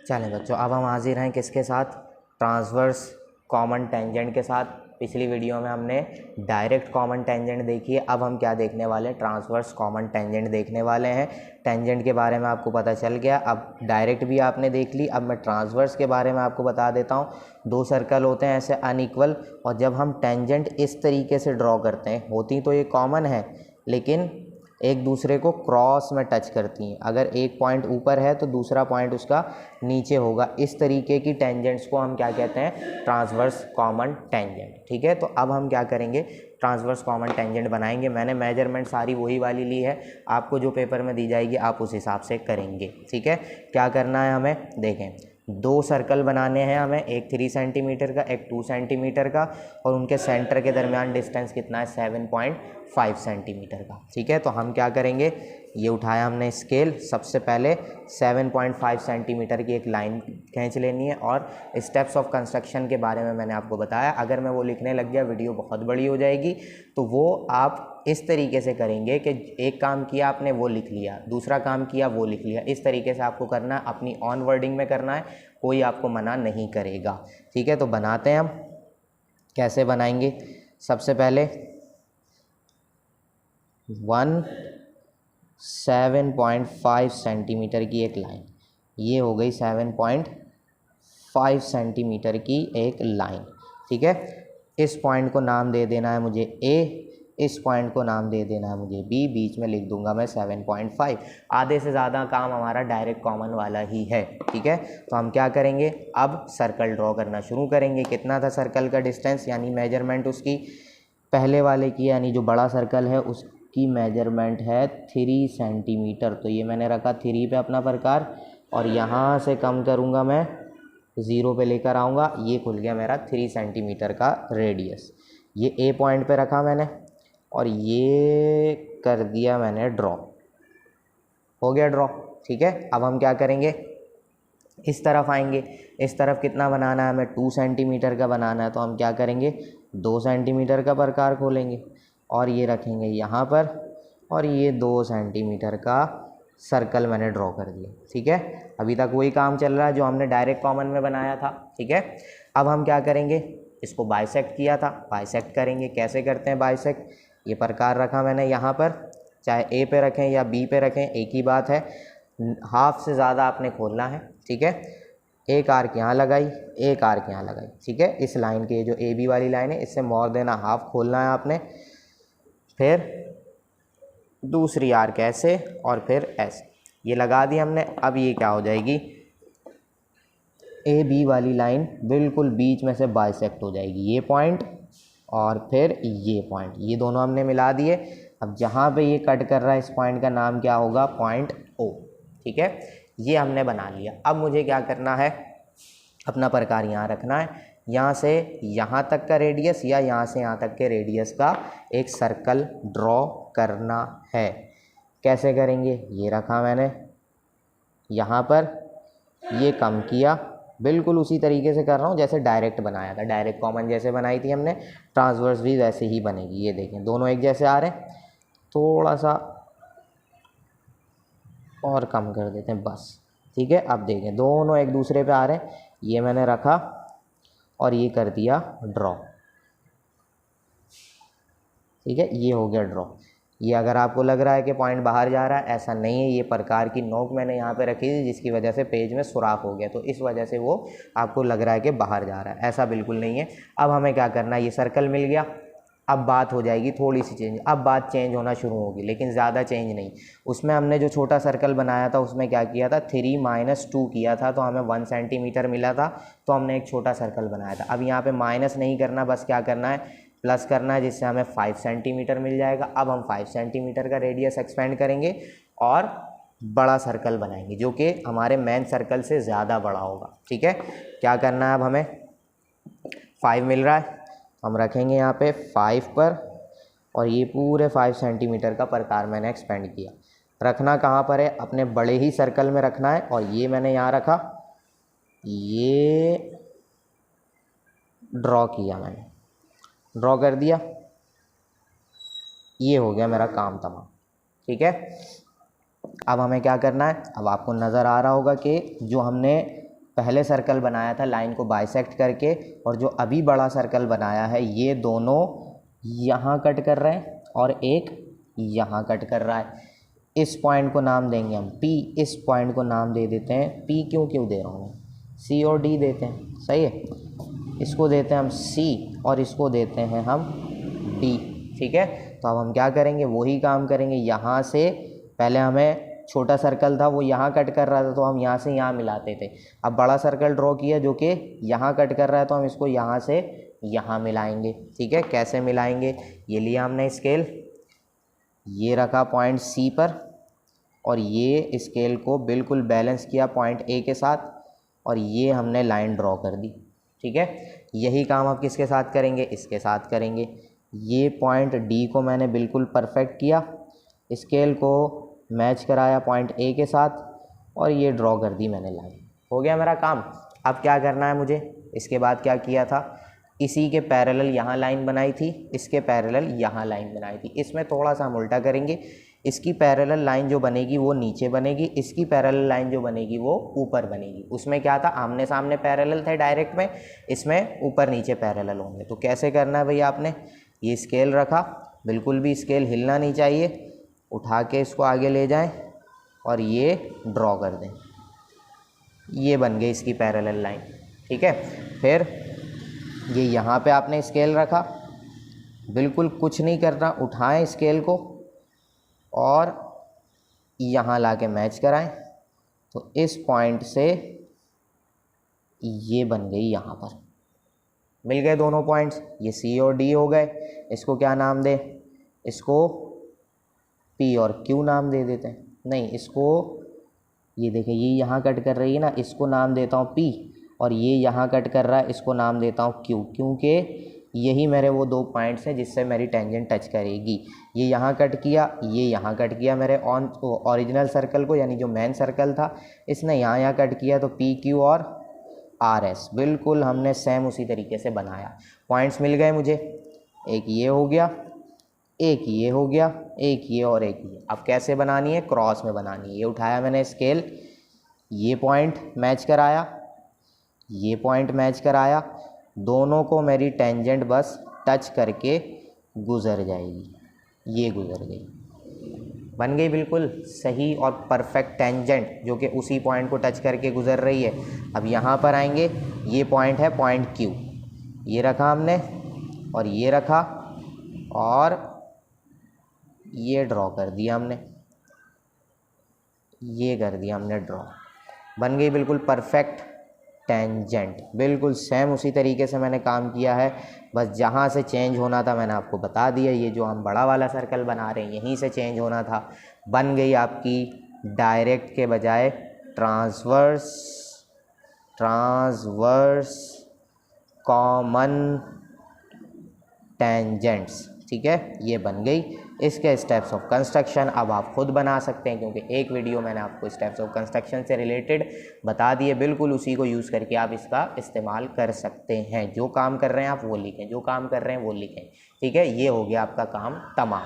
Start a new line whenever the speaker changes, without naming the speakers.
चलें बच्चों, अब हम हाजिर हैं किसके साथ? ट्रांसवर्स कॉमन टेंजेंट के साथ। पिछली वीडियो में हमने डायरेक्ट कॉमन टेंजेंट देखी है, अब हम क्या देखने वाले हैं? ट्रांसवर्स कॉमन टेंजेंट देखने वाले हैं। टेंजेंट के बारे में आपको पता चल गया, अब डायरेक्ट भी आपने देख ली। अब मैं ट्रांसवर्स के बारे में आपको बता देता हूँ। दो सर्कल होते हैं ऐसे अनइक्वल, और जब हम टेंजेंट इस तरीके से ड्रॉ करते हैं, होती तो ये कॉमन है लेकिन एक दूसरे को क्रॉस में टच करती हैं। अगर एक पॉइंट ऊपर है तो दूसरा पॉइंट उसका नीचे होगा। इस तरीके की टेंजेंट्स को हम क्या कहते हैं? Transverse common tangent. ठीक है, तो अब हम क्या करेंगे? ट्रांसवर्स कॉमन टेंजेंट बनाएंगे। मैंने मेजरमेंट सारी वही वाली ली है, आपको जो पेपर में दी जाएगी आप उस हिसाब से करेंगे। ठीक है, क्या करना है हमें? देखें, दो सर्कल बनाने हैं हमें, एक 3 सेंटीमीटर का, एक 2 सेंटीमीटर का, और उनके सेंटर के दरमियान डिस्टेंस कितना है? 7.5 सेंटीमीटर का। ठीक है, तो हम क्या करेंगे? ये उठाया हमने स्केल, सबसे पहले 7.5 सेंटीमीटर की एक लाइन खींच लेनी है। और स्टेप्स ऑफ कंस्ट्रक्शन के बारे में मैंने आपको बताया, अगर मैं वो लिखने लग गया वीडियो बहुत बड़ी हो जाएगी, तो वो आप इस तरीके से करेंगे कि एक काम किया आपने वो लिख लिया, दूसरा काम किया वो लिख लिया। इस तरीके से आपको करना है, अपनी ऑन वर्डिंग में करना है, कोई आपको मना नहीं करेगा। ठीक है, तो बनाते हैं हम। कैसे बनाएंगे? सबसे पहले 7.5 सेंटीमीटर की एक लाइन, ये हो गई 7.5 सेंटीमीटर की एक लाइन। ठीक है, इस पॉइंट को नाम दे देना है मुझे ए, इस पॉइंट को नाम दे देना है मुझे बी, बीच में लिख दूंगा मैं 7.5। आधे से ज़्यादा काम हमारा डायरेक्ट कॉमन वाला ही है। ठीक है, तो हम क्या करेंगे? अब सर्कल ड्रॉ करना शुरू करेंगे। कितना था सर्कल का डिस्टेंस, यानी मेजरमेंट उसकी? पहले वाले की यानी जो बड़ा सर्कल है उसकी मेजरमेंट है 3 सेंटीमीटर, तो ये मैंने रखा 3 पे अपना प्रकार, और यहाँ से कम करूँगा मैं, 0 पे लेकर आऊँगा, ये खुल गया मेरा 3 सेंटीमीटर का रेडियस। ये ए पॉइंट पे रखा मैंने, और ये कर दिया मैंने ड्रॉ। हो गया ड्रॉ। ठीक है, अब हम क्या करेंगे? इस तरफ आएंगे। इस तरफ कितना बनाना है हमें? 2 सेंटीमीटर का बनाना है, तो हम क्या करेंगे? 2 सेंटीमीटर का प्रकार खोलेंगे और ये रखेंगे यहाँ पर, और ये 2 सेंटीमीटर का सर्कल मैंने ड्रॉ कर दिया। ठीक है, अभी तक वही काम चल रहा है जो हमने डायरेक्ट कॉमन में बनाया था। ठीक है, अब हम क्या करेंगे? इसको बाइसेक्ट किया था, बाइसेक्ट करेंगे। कैसे करते हैं बाइसेक्ट? ये प्रकार रखा मैंने यहाँ पर, चाहे ए पे रखें या बी पे रखें, एक ही बात है। हाफ से ज़्यादा आपने खोलना है। ठीक है, एक आर्क यहाँ लगाई, एक आर्क यहाँ लगाई। ठीक है, इस लाइन के जो ए बी वाली लाइन है इससे मोर देना हाफ खोलना है आपने, फिर दूसरी आर्क ऐसे और फिर ऐसे, ये लगा दी हमने। अब ये क्या हो जाएगी? ए बी वाली लाइन बिल्कुल बीच में से बाइसेक्ट हो जाएगी, ये पॉइंट और फिर ये पॉइंट, ये दोनों हमने मिला दिए। अब जहाँ पे ये कट कर रहा है इस पॉइंट का नाम क्या होगा? Point O. ठीक है, ये हमने बना लिया। अब मुझे क्या करना है? अपना प्रकार यहाँ रखना है, यहाँ से यहाँ तक का रेडियस या यहाँ से यहाँ तक के रेडियस का एक सर्कल ड्रॉ करना है। कैसे करेंगे? ये रखा मैंने यहाँ पर, ये कम किया, बिल्कुल उसी तरीके से कर रहा हूँ जैसे डायरेक्ट बनाया था। डायरेक्ट कॉमन जैसे बनाई थी हमने, ट्रांसवर्स भी वैसे ही बनेगी। ये देखें दोनों एक जैसे आ रहे हैं, थोड़ा सा और कम कर देते हैं बस। ठीक है, अब देखें दोनों एक दूसरे पे आ रहे हैं। ये मैंने रखा और ये कर दिया ड्रॉ। ठीक है, ये हो गया ड्रॉ। ये अगर आपको लग रहा है कि पॉइंट बाहर जा रहा है, ऐसा नहीं है, ये प्रकार की नोक मैंने यहाँ पे रखी थी जिसकी वजह से पेज में सुराख हो गया, तो इस वजह से वो आपको लग रहा है कि बाहर जा रहा है, ऐसा बिल्कुल नहीं है। अब हमें क्या करना है? ये सर्कल मिल गया, अब बात हो जाएगी थोड़ी सी चेंज। अब बात चेंज होना शुरू होगी, लेकिन ज़्यादा चेंज नहीं। उसमें हमने जो छोटा सर्कल बनाया था उसमें क्या किया था? 3 - 2 किया था, तो हमें 1 सेंटीमीटर मिला था, तो हमने एक छोटा सर्कल बनाया था। अब यहाँ पे माइनस नहीं करना, बस क्या करना है? प्लस करना है, जिससे हमें 5 सेंटीमीटर मिल जाएगा। अब हम 5 सेंटीमीटर का रेडियस एक्सपेंड करेंगे और बड़ा सर्कल बनाएंगे जो कि हमारे मेन सर्कल से ज़्यादा बड़ा होगा। ठीक है, क्या करना है? अब हमें 5 मिल रहा है, हम रखेंगे यहाँ पे 5 पर, और ये पूरे 5 सेंटीमीटर का प्रकार मैंने एक्सपेंड किया। रखना कहाँ पर है? अपने बड़े ही सर्कल में रखना है, और ये मैंने यहाँ रखा, ये ड्रॉ किया मैंने, ड्रॉ कर दिया, ये हो गया मेरा काम तमाम। ठीक है, अब हमें क्या करना है? अब आपको नज़र आ रहा होगा कि जो हमने पहले सर्कल बनाया था लाइन को बाइसेक्ट करके, और जो अभी बड़ा सर्कल बनाया है ये दोनों यहाँ कट कर रहे हैं और एक यहाँ कट कर रहा है। इस पॉइंट को नाम देंगे हम P, इस पॉइंट को नाम दे देते हैं P। क्यों दे रहा हूँ, C और D देते हैं, सही है। इसको देते हैं हम C और इसको देते हैं हम D, ठीक है। तो अब हम क्या करेंगे, वही काम करेंगे। यहाँ से पहले हमें छोटा सर्कल था वो यहाँ कट कर रहा था, तो हम यहाँ से यहाँ मिलाते थे। अब बड़ा सर्कल ड्रॉ किया जो कि यहाँ कट कर रहा है, तो हम इसको यहाँ से यहाँ मिलाएंगे, ठीक है। कैसे मिलाएंगे, ये लिया हमने स्केल, ये रखा पॉइंट C पर, और ये स्केल को बिल्कुल बैलेंस किया पॉइंट A के साथ, और ये हमने लाइन ड्रॉ कर दी, ठीक है। यही काम आप किसके साथ करेंगे, इसके साथ करेंगे। ये पॉइंट D को मैंने बिल्कुल परफेक्ट किया, स्केल को मैच कराया पॉइंट A के साथ, और ये ड्रॉ कर दी मैंने लाइन। हो गया मेरा काम। अब क्या करना है मुझे, इसके बाद क्या किया था, इसी के पैरेलल यहाँ लाइन बनाई थी, इसके पैरेलल यहाँ लाइन बनाई थी। इसमें थोड़ा सा हम उल्टा करेंगे, इसकी पैरेलल लाइन जो बनेगी वो नीचे बनेगी, इसकी पैरेलल लाइन जो बनेगी वो ऊपर बनेगी। उसमें क्या था, आमने सामने पैरेलल थे डायरेक्ट में, इसमें ऊपर नीचे पैरेलल होंगे। तो कैसे करना है भैया, आपने ये स्केल रखा, बिल्कुल भी स्केल हिलना नहीं चाहिए, उठा के इसको आगे ले जाएं और ये ड्रॉ कर दें। ये बन गई इसकी पैरेलल लाइन, ठीक है। फिर ये यहाँ पे आपने स्केल रखा, बिल्कुल कुछ नहीं करना, उठाएं स्केल को और यहाँ लाके मैच कराएं। तो इस पॉइंट से ये बन गई, यहाँ पर मिल गए दोनों पॉइंट्स, ये C और D हो गए। इसको क्या नाम दें, इसको P और Q नाम दे देते हैं। नहीं, इसको ये देखिए, ये यहाँ कट कर रही है ना, इसको नाम देता हूँ P, और ये यहाँ कट कर रहा है, इसको नाम देता हूँ Q, क्योंकि यही मेरे वो दो पॉइंट्स हैं जिससे मेरी टेंजेंट टच करेगी। ये यहाँ कट किया, ये यहाँ कट किया मेरे ओरिजिनल सर्कल को, यानी जो मेन सर्कल था, इसने यहाँ कट किया। तो P, Q और RS बिल्कुल हमने सेम उसी तरीके से बनाया। पॉइंट्स मिल गए मुझे, एक ये हो गया, एक ये हो गया, एक ये और एक ये। अब कैसे बनानी है, क्रॉस में बनानी है। ये उठाया मैंने स्केल, ये पॉइंट मैच कराया, ये पॉइंट मैच कराया, दोनों को मेरी टेंजेंट बस टच करके गुजर जाएगी, ये गुजर गई, बन गई बिल्कुल सही और परफेक्ट टेंजेंट जो कि उसी पॉइंट को टच करके गुजर रही है। अब यहाँ पर आएंगे, ये पॉइंट है पॉइंट Q, ये रखा हमने और ये रखा और ये ड्रॉ कर दिया हमने, ये कर दिया हमने ड्रॉ, बन गई बिल्कुल परफेक्ट टेंजेंट। बिल्कुल सेम उसी तरीके से मैंने काम किया है, बस जहाँ से चेंज होना था मैंने आपको बता दिया। ये जो हम बड़ा वाला सर्कल बना रहे हैं यहीं से चेंज होना था। बन गई आपकी डायरेक्ट के बजाय ट्रांसवर्स कॉमन टेंजेंट्स, ठीक है, ये बन गई। इसके स्टेप्स ऑफ कंस्ट्रक्शन अब आप खुद बना सकते हैं, क्योंकि एक वीडियो मैंने आपको स्टेप्स ऑफ कंस्ट्रक्शन से रिलेटेड बता दिए। बिल्कुल उसी को यूज़ करके आप इसका इस्तेमाल कर सकते हैं। जो काम कर रहे हैं आप वो लिखें, जो काम कर रहे हैं वो लिखें, ठीक है। ये हो गया आपका काम तमाम।